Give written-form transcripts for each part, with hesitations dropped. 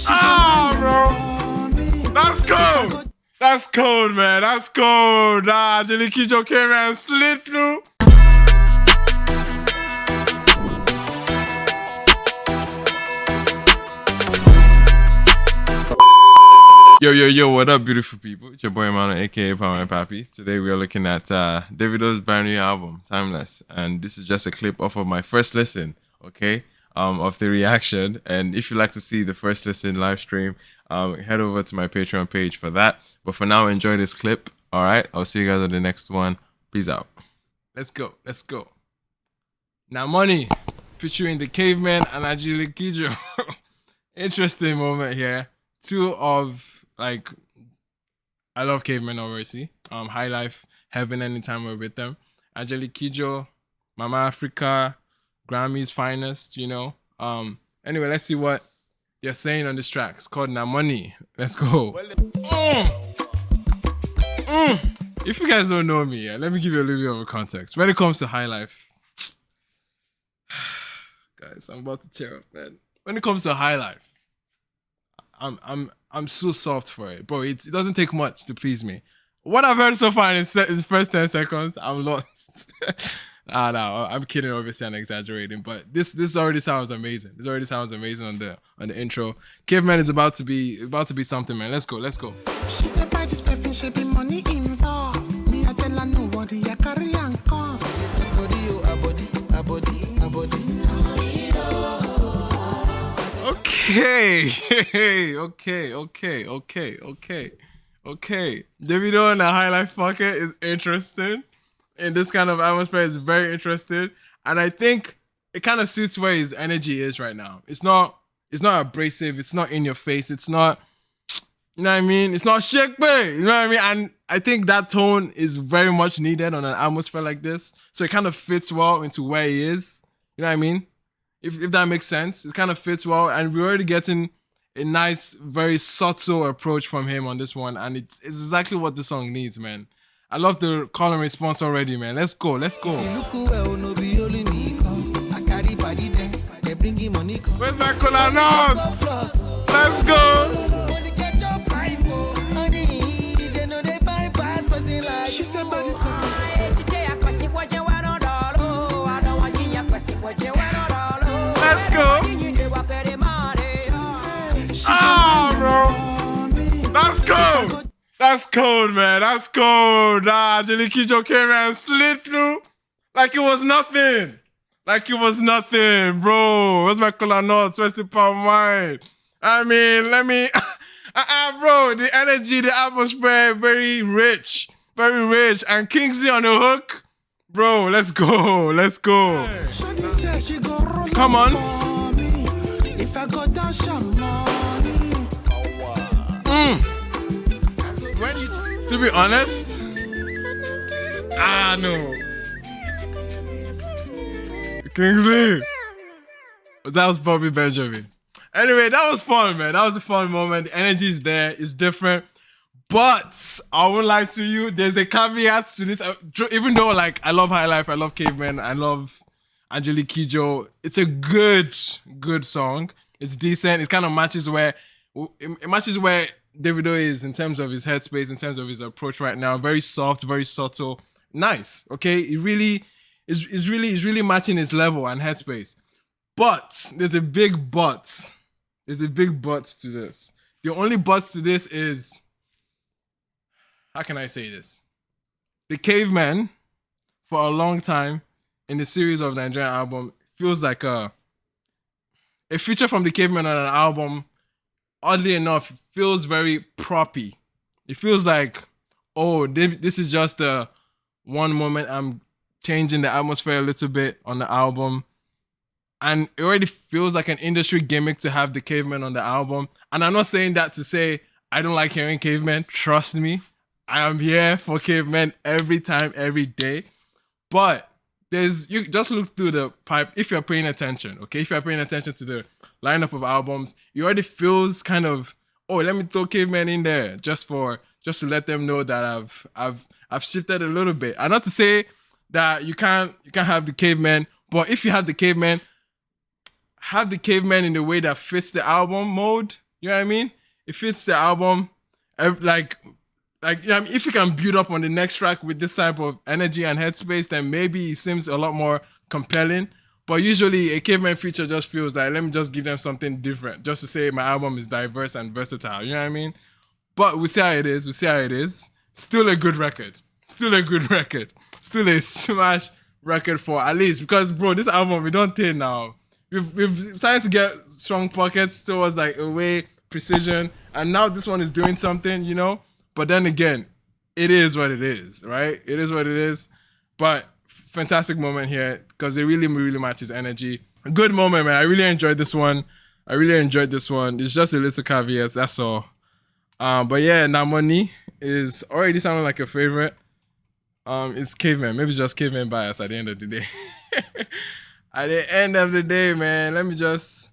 Ah, bro. That's cold. That's cold, man. That's cold. Nah, Angelique Kidjio came and slid through. Yo, what up, beautiful people? It's your boy Emmanuel, aka Power Pappy. Today we are looking at Davido's brand new album, Timeless. And this is just a clip off of my first listen, okay? Of the reaction. And if you'd like to see the first listen live stream, head over to my Patreon page for that. But for now, enjoy this clip. All right, I'll see you guys on the next one. Peace out. Let's go. Now Money, featuring the Cavemen and Angelique Kidjio. Interesting moment here. Two of, like, I love Cavemen obviously. High Life, Heaven, anytime we're with them. Angelique Kidjio, Mama Africa, Grammy's finest, you know. Anyway, let's see what you're saying on this track. It's called Now Money. Let's go. If you guys don't know me, let me give you a little bit of a context. When it comes to High Life, guys, I'm about to tear up, man. When it comes to High Life, I'm so soft for it, bro. It doesn't take much to please me. What I've heard so far in the first 10 seconds, I'm lost. No, I'm kidding. Obviously, I'm exaggerating, but this already sounds amazing. This already sounds amazing on the intro. Caveman is about to be something, man. Let's go. She said, "By this perfect shaping money involved. Me, I tell her nobody. I carry and come. A body. Okay. Davido in the High Life pocket is interesting. In this kind of atmosphere, it's very interesting. And I think it kind of suits where his energy is right now. It's not abrasive. It's not in your face. It's not, you know what I mean? It's not shake, babe. You know what I mean? And I think that tone is very much needed on an atmosphere like this. So it kind of fits well into where he is. You know what I mean? If that makes sense. It kind of fits well. And we're already getting a nice, very subtle approach from him on this one. And it's exactly what the song needs, man. I love the call and response already, man. Let's go. Where's my cola nuts? Let's go. Let's go. Ah, bro. That's cold. That's cold, man. That's cold. Nah, Angelique Kidjio came and slid through like it was nothing. Bro. Where's my cola nuts? Where's the palm wine? I mean, let me... bro, the energy, the atmosphere, very rich. And Kingsley on the hook. Bro, let's go. Come on. To be honest, no. Kingsley. That was Bobby Benjamin. Anyway, that was fun, man. That was a fun moment. The energy is there. It's different. But I won't lie to you. There's a caveat to this. Even though, like, I love High Life, I love Cavemen, I love Angelique Kidjio. It's a good song. It's decent. It kind of matches where Davido is in terms of his headspace, in terms of his approach right now. Very soft, very subtle, nice. Okay, it really is really matching his level and headspace. But there's a big but. There's a big but to this. The only but to this is, how can I say this? The Cavemen, for a long time in the series of Nigerian album, feels like a feature from the Cavemen on an album. Oddly enough, it feels very proppy. It feels like, oh, this is just the one moment I'm changing the atmosphere a little bit on the album. And it already feels like an industry gimmick to have the Cavemen on the album. And I'm not saying that to say I don't like hearing Cavemen. Trust me, I am here for Cavemen every time, every day. But you just look through the pipe if you're paying attention, okay? If you're paying attention to the lineup of albums, it already feels kind of, oh, let me throw Cavemen in there just to let them know that I've shifted a little bit. And not to say that you can't have the Cavemen, but if you have the Cavemen in the way that fits the album mode, You know what I mean? It fits the album. Like you know what I mean? If you can build up on the next track with this type of energy and headspace, then maybe it seems a lot more compelling. But usually a Cavemen feature just feels like, let me just give them something different, just to say my album is diverse and versatile. You know what I mean? But we'll see how it is. We'll see how it is. Still a good record. Still a good record. Still a smash record for at least, because bro, this album we don't take now. We've started to get strong pockets towards like away precision, and now this one is doing something, you know. But then again, it is what it is, right? It is what it is. But fantastic moment here because it really, really matches energy. A good moment, man. I really enjoyed this one. It's just a little caveats, that's all. But yeah, Namoni is already sounding like a favorite. It's Cavemen. Maybe just Cavemen bias at the end of the day. At the end of the day, man, let me just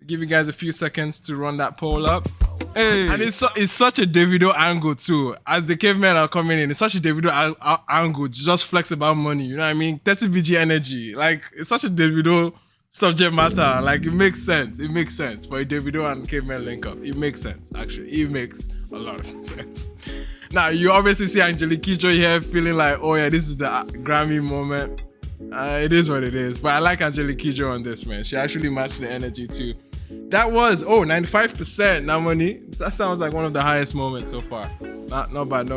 give you guys a few seconds to run that poll up. Hey. And it's such a Davido angle too. As the Cavemen are coming in, it's such a Davido angle to just flex about money. You know what I mean? 30 BG energy. Like, it's such a Davido subject matter. Like, it makes sense. It makes sense for a Davido and Cavemen link up. It makes sense, actually. It makes a lot of sense. Now, you obviously see Angelique Kidjio here feeling like, oh yeah, this is the Grammy moment. It is what it is. But I like Angelique Kidjio on this, man. She actually matched the energy too. That was 95% now money. That sounds like one of the highest moments so far. Not bad.